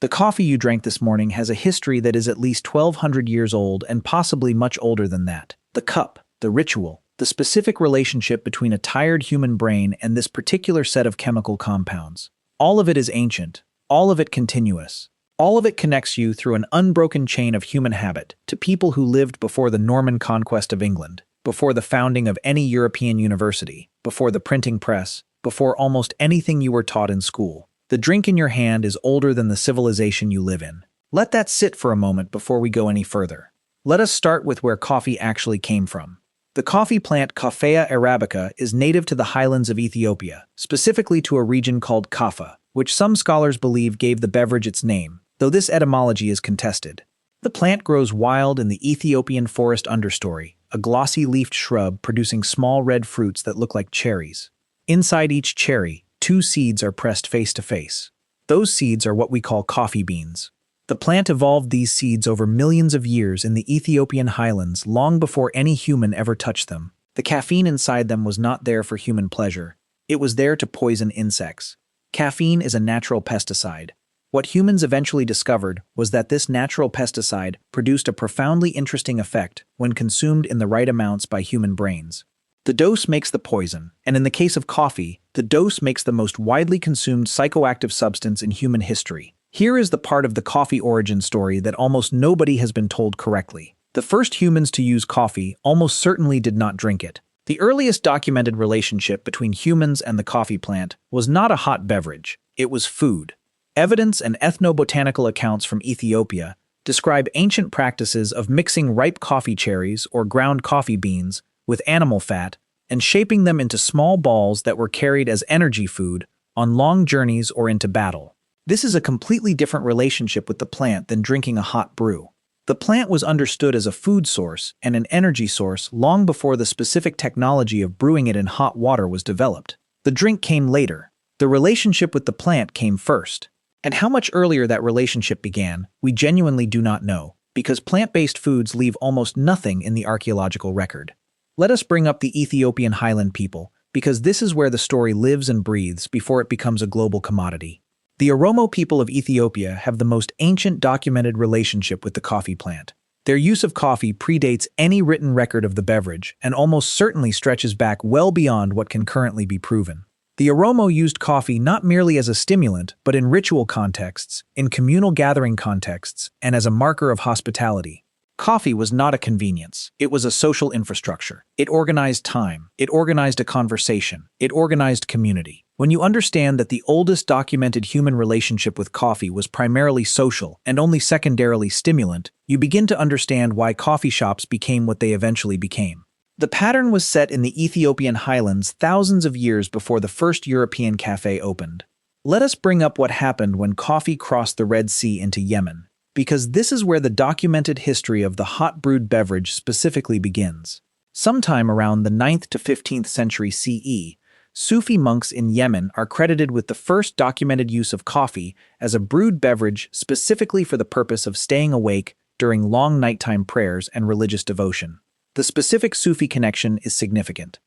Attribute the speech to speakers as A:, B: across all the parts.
A: The coffee you drank this morning has a history that is at least 1,200 years old and possibly much older than that. The cup, the ritual, the specific relationship between a tired human brain and this particular set of chemical compounds. All of it is ancient, all of it continuous. All of it connects you through an unbroken chain of human habit to people who lived before the Norman conquest of England, before the founding of any European university, before the printing press, before almost anything you were taught in school. The drink in your hand is older than the civilization you live in. Let that sit for a moment before we go any further. Let us start with where coffee actually came from. The coffee plant Coffea arabica is native to the highlands of Ethiopia, specifically to a region called Kaffa, which some scholars believe gave the beverage its name, though this etymology is contested. The plant grows wild in the Ethiopian forest understory, a glossy-leafed shrub producing small red fruits that look like cherries. Inside each cherry, 2 seeds are pressed face to face. Those seeds are what we call coffee beans. The plant evolved these seeds over millions of years in the Ethiopian highlands long before any human ever touched them. The caffeine inside them was not there for human pleasure. It was there to poison insects. Caffeine is a natural pesticide. What humans eventually discovered was that this natural pesticide produced a profoundly interesting effect when consumed in the right amounts by human brains. The dose makes the poison, and in the case of coffee, the dose makes the most widely consumed psychoactive substance in human history. Here is the part of the coffee origin story that almost nobody has been told correctly. The first humans to use coffee almost certainly did not drink it. The earliest documented relationship between humans and the coffee plant was not a hot beverage, it was food. Evidence and ethnobotanical accounts from Ethiopia describe ancient practices of mixing ripe coffee cherries or ground coffee beans with animal fat and shaping them into small balls that were carried as energy food on long journeys or into battle. This is a completely different relationship with the plant than drinking a hot brew. The plant was understood as a food source and an energy source long before the specific technology of brewing it in hot water was developed. The drink came later. The relationship with the plant came first. And how much earlier that relationship began, we genuinely do not know, because plant-based foods leave almost nothing in the archaeological record. Let us bring up the Ethiopian highland people, because this is where the story lives and breathes before it becomes a global commodity. The Oromo people of Ethiopia have the most ancient documented relationship with the coffee plant. Their use of coffee predates any written record of the beverage and almost certainly stretches back well beyond what can currently be proven. The Oromo used coffee not merely as a stimulant, but in ritual contexts, in communal gathering contexts, and as a marker of hospitality. Coffee was not a convenience. It was a social infrastructure. It organized time. It organized a conversation. It organized community. When you understand that the oldest documented human relationship with coffee was primarily social and only secondarily stimulant, you begin to understand why coffee shops became what they eventually became. The pattern was set in the Ethiopian highlands thousands of years before the first European cafe opened. Let us bring up what happened when coffee crossed the Red Sea into Yemen, because this is where the documented history of the hot brewed beverage specifically begins. Sometime around the 9th to 15th century CE, Sufi monks in Yemen are credited with the first documented use of coffee as a brewed beverage specifically for the purpose of staying awake during long nighttime prayers and religious devotion. The specific Sufi connection is significant.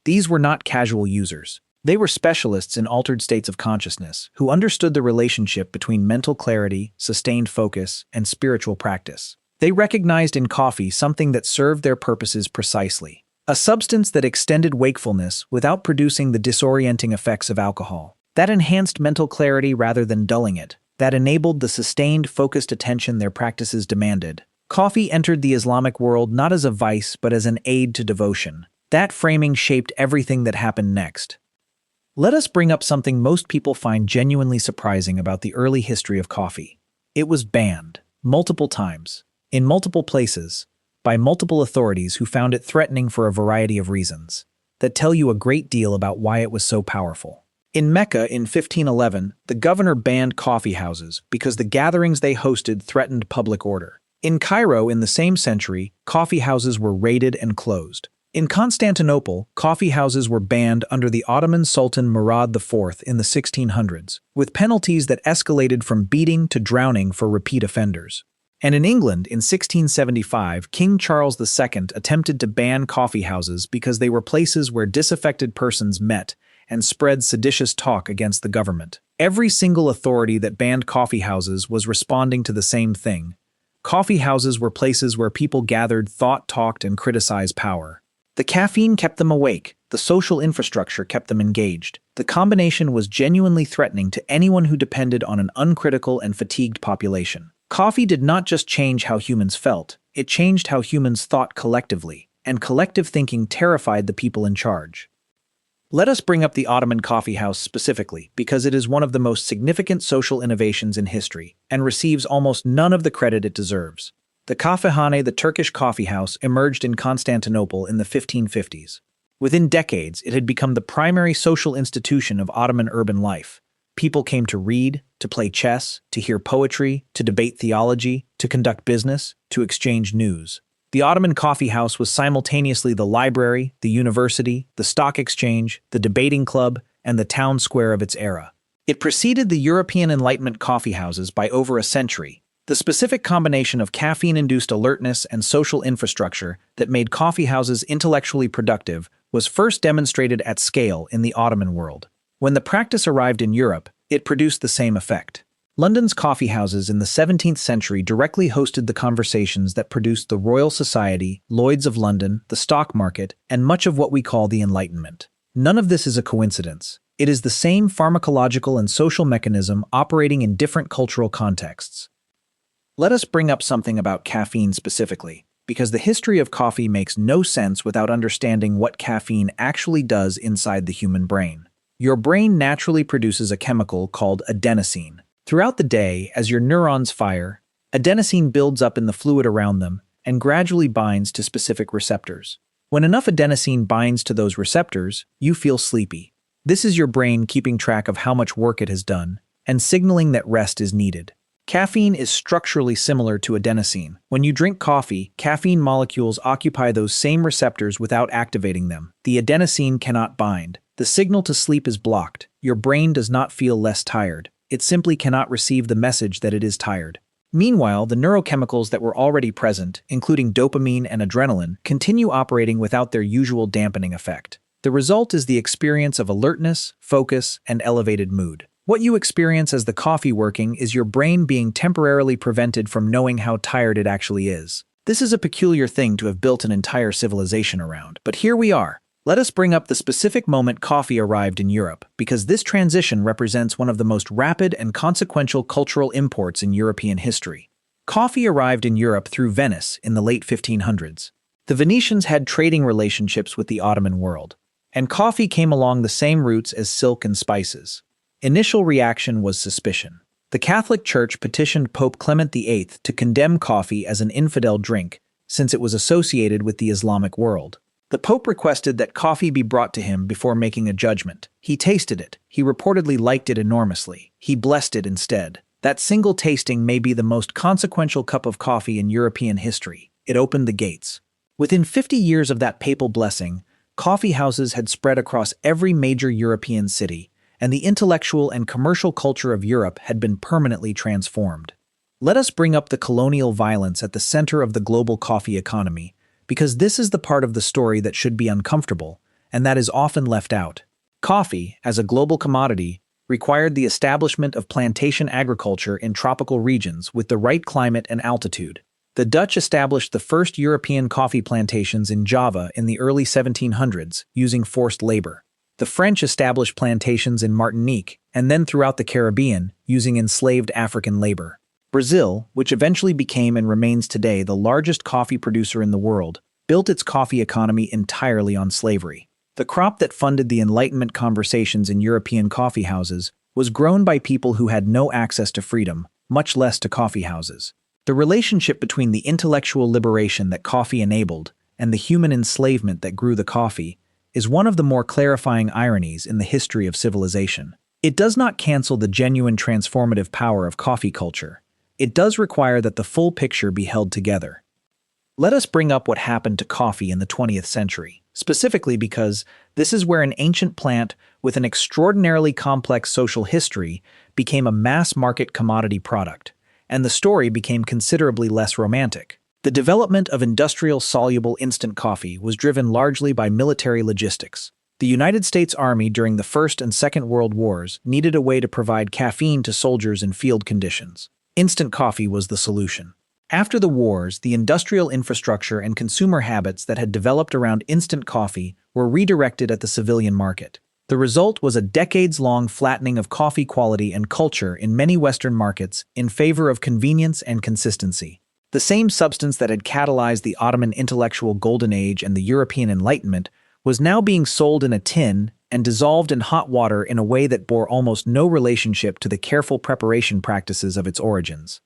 A: These were not casual users. They were specialists in altered states of consciousness who understood the relationship between mental clarity, sustained focus, and spiritual practice. They recognized in coffee something that served their purposes precisely, a substance that extended wakefulness without producing the disorienting effects of alcohol, that enhanced mental clarity rather than dulling it, that enabled the sustained, focused attention their practices demanded. Coffee entered the Islamic world not as a vice but as an aid to devotion. That framing shaped everything that happened next. Let us bring up something most people find genuinely surprising about the early history of coffee. It was banned, multiple times, in multiple places, by multiple authorities who found it threatening for a variety of reasons, that tell you a great deal about why it was so powerful. In Mecca in 1511, the governor banned coffee houses because the gatherings they hosted threatened public order. In Cairo in the same century, coffee houses were raided and closed. In Constantinople, coffee houses were banned under the Ottoman Sultan Murad IV in the 1600s, with penalties that escalated from beating to drowning for repeat offenders. And in England in 1675, King Charles II attempted to ban coffee houses because they were places where disaffected persons met and spread seditious talk against the government. Every single authority that banned coffee houses was responding to the same thing. Coffee houses were places where people gathered, thought, talked, and criticized power. The caffeine kept them awake, the social infrastructure kept them engaged. The combination was genuinely threatening to anyone who depended on an uncritical and fatigued population. Coffee did not just change how humans felt, it changed how humans thought collectively, and collective thinking terrified the people in charge. Let us bring up the Ottoman coffee house specifically, because it is one of the most significant social innovations in history, and receives almost none of the credit it deserves. The kahvehane, the Turkish coffee house, emerged in Constantinople in the 1550s. Within decades, it had become the primary social institution of Ottoman urban life. People came to read, to play chess, to hear poetry, to debate theology, to conduct business, to exchange news. The Ottoman coffee house was simultaneously the library, the university, the stock exchange, the debating club, and the town square of its era. It preceded the European Enlightenment coffee houses by over a century. The specific combination of caffeine-induced alertness and social infrastructure that made coffee houses intellectually productive was first demonstrated at scale in the Ottoman world. When the practice arrived in Europe, it produced the same effect. London's coffee houses in the 17th century directly hosted the conversations that produced the Royal Society, Lloyd's of London, the stock market, and much of what we call the Enlightenment. None of this is a coincidence. It is the same pharmacological and social mechanism operating in different cultural contexts. Let us bring up something about caffeine specifically, because the history of coffee makes no sense without understanding what caffeine actually does inside the human brain. Your brain naturally produces a chemical called adenosine. Throughout the day, as your neurons fire, adenosine builds up in the fluid around them and gradually binds to specific receptors. When enough adenosine binds to those receptors, you feel sleepy. This is your brain keeping track of how much work it has done and signaling that rest is needed. Caffeine is structurally similar to adenosine. When you drink coffee, caffeine molecules occupy those same receptors without activating them. The adenosine cannot bind. The signal to sleep is blocked. Your brain does not feel less tired. It simply cannot receive the message that it is tired. Meanwhile, the neurochemicals that were already present, including dopamine and adrenaline, continue operating without their usual dampening effect. The result is the experience of alertness, focus, and elevated mood. What you experience as the coffee working is your brain being temporarily prevented from knowing how tired it actually is. This is a peculiar thing to have built an entire civilization around, but here we are. Let us bring up the specific moment coffee arrived in Europe, because this transition represents one of the most rapid and consequential cultural imports in European history. Coffee arrived in Europe through Venice in the late 1500s. The Venetians had trading relationships with the Ottoman world, and coffee came along the same routes as silk and spices. Initial reaction was suspicion. The Catholic Church petitioned Pope Clement VIII to condemn coffee as an infidel drink, since it was associated with the Islamic world. The Pope requested that coffee be brought to him before making a judgment. He tasted it. He reportedly liked it enormously. He blessed it instead. That single tasting may be the most consequential cup of coffee in European history. It opened the gates. Within 50 years of that papal blessing, coffee houses had spread across every major European city, and the intellectual and commercial culture of Europe had been permanently transformed. Let us bring up the colonial violence at the center of the global coffee economy, because this is the part of the story that should be uncomfortable, and that is often left out. Coffee, as a global commodity, required the establishment of plantation agriculture in tropical regions with the right climate and altitude. The Dutch established the first European coffee plantations in Java in the early 1700s, using forced labor. The French established plantations in Martinique, and then throughout the Caribbean, using enslaved African labor. Brazil, which eventually became and remains today the largest coffee producer in the world, built its coffee economy entirely on slavery. The crop that funded the Enlightenment conversations in European coffee houses was grown by people who had no access to freedom, much less to coffee houses. The relationship between the intellectual liberation that coffee enabled and the human enslavement that grew the coffee is one of the more clarifying ironies in the history of civilization. It does not cancel the genuine transformative power of coffee culture. It does require that the full picture be held together. Let us bring up what happened to coffee in the 20th century, specifically because this is where an ancient plant with an extraordinarily complex social history became a mass-market commodity product, and the story became considerably less romantic. The development of industrial soluble instant coffee was driven largely by military logistics. The United States Army during the First and Second World Wars needed a way to provide caffeine to soldiers in field conditions. Instant coffee was the solution. After the wars, the industrial infrastructure and consumer habits that had developed around instant coffee were redirected at the civilian market. The result was a decades-long flattening of coffee quality and culture in many Western markets in favor of convenience and consistency. The same substance that had catalyzed the Ottoman intellectual golden age and the European Enlightenment was now being sold in a tin and dissolved in hot water in a way that bore almost no relationship to the careful preparation practices of its origins.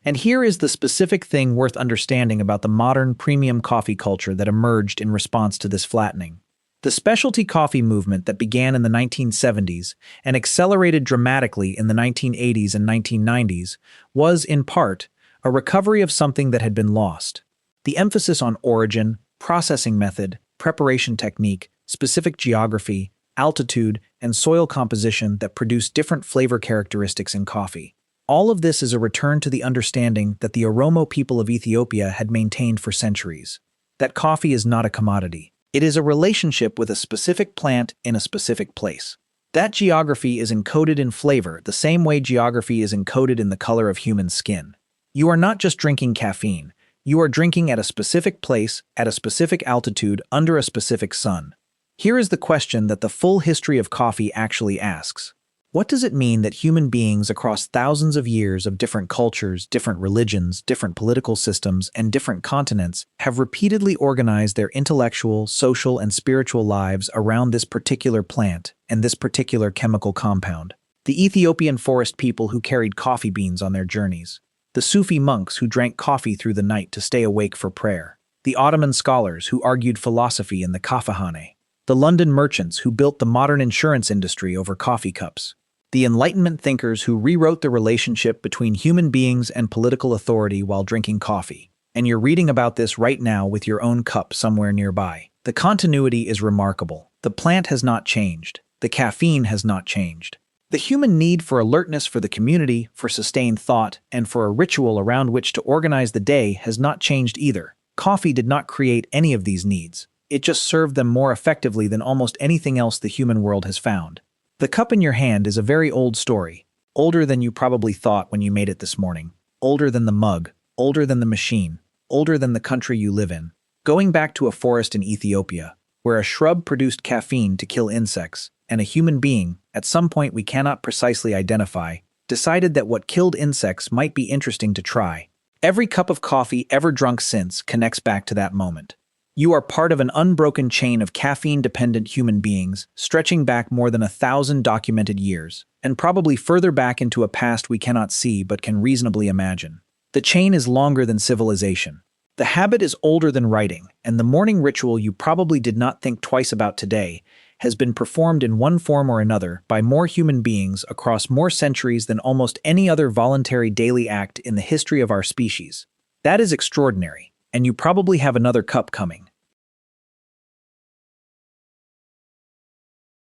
A: And here is the specific thing worth understanding about the modern premium coffee culture that emerged in response to this flattening. The specialty coffee movement that began in the 1970s and accelerated dramatically in the 1980s and 1990s was, in part, a recovery of something that had been lost. The emphasis on origin, processing method, preparation technique, specific geography, altitude, and soil composition that produce different flavor characteristics in coffee. All of this is a return to the understanding that the Oromo people of Ethiopia had maintained for centuries. That coffee is not a commodity. It is a relationship with a specific plant in a specific place. That geography is encoded in flavor the same way geography is encoded in the color of human skin. You are not just drinking caffeine. You are drinking at a specific place, at a specific altitude, under a specific sun. Here is the question that the full history of coffee actually asks. What does it mean that human beings across thousands of years of different cultures, different religions, different political systems, and different continents have repeatedly organized their intellectual, social, and spiritual lives around this particular plant and this particular chemical compound? The Ethiopian forest people who carried coffee beans on their journeys. The Sufi monks who drank coffee through the night to stay awake for prayer. The Ottoman scholars who argued philosophy in the kafahane. The London merchants who built the modern insurance industry over coffee cups. The Enlightenment thinkers who rewrote the relationship between human beings and political authority while drinking coffee. And you're reading about this right now with your own cup somewhere nearby. The continuity is remarkable. The plant has not changed. The caffeine has not changed. The human need for alertness for the community, for sustained thought, and for a ritual around which to organize the day has not changed either. Coffee did not create any of these needs. It just served them more effectively than almost anything else the human world has found. The cup in your hand is a very old story, older than you probably thought when you made it this morning, older than the mug, older than the machine, older than the country you live in, going back to a forest in Ethiopia, where a shrub produced caffeine to kill insects, and a human being, at some point we cannot precisely identify, decided that what killed insects might be interesting to try. Every cup of coffee ever drunk since connects back to that moment. You are part of an unbroken chain of caffeine-dependent human beings, stretching back more than 1,000 documented years, and probably further back into a past we cannot see but can reasonably imagine. The chain is longer than civilization. The habit is older than writing, and the morning ritual you probably did not think twice about today has been performed in one form or another by more human beings across more centuries than almost any other voluntary daily act in the history of our species. That is extraordinary, and you probably have another cup coming.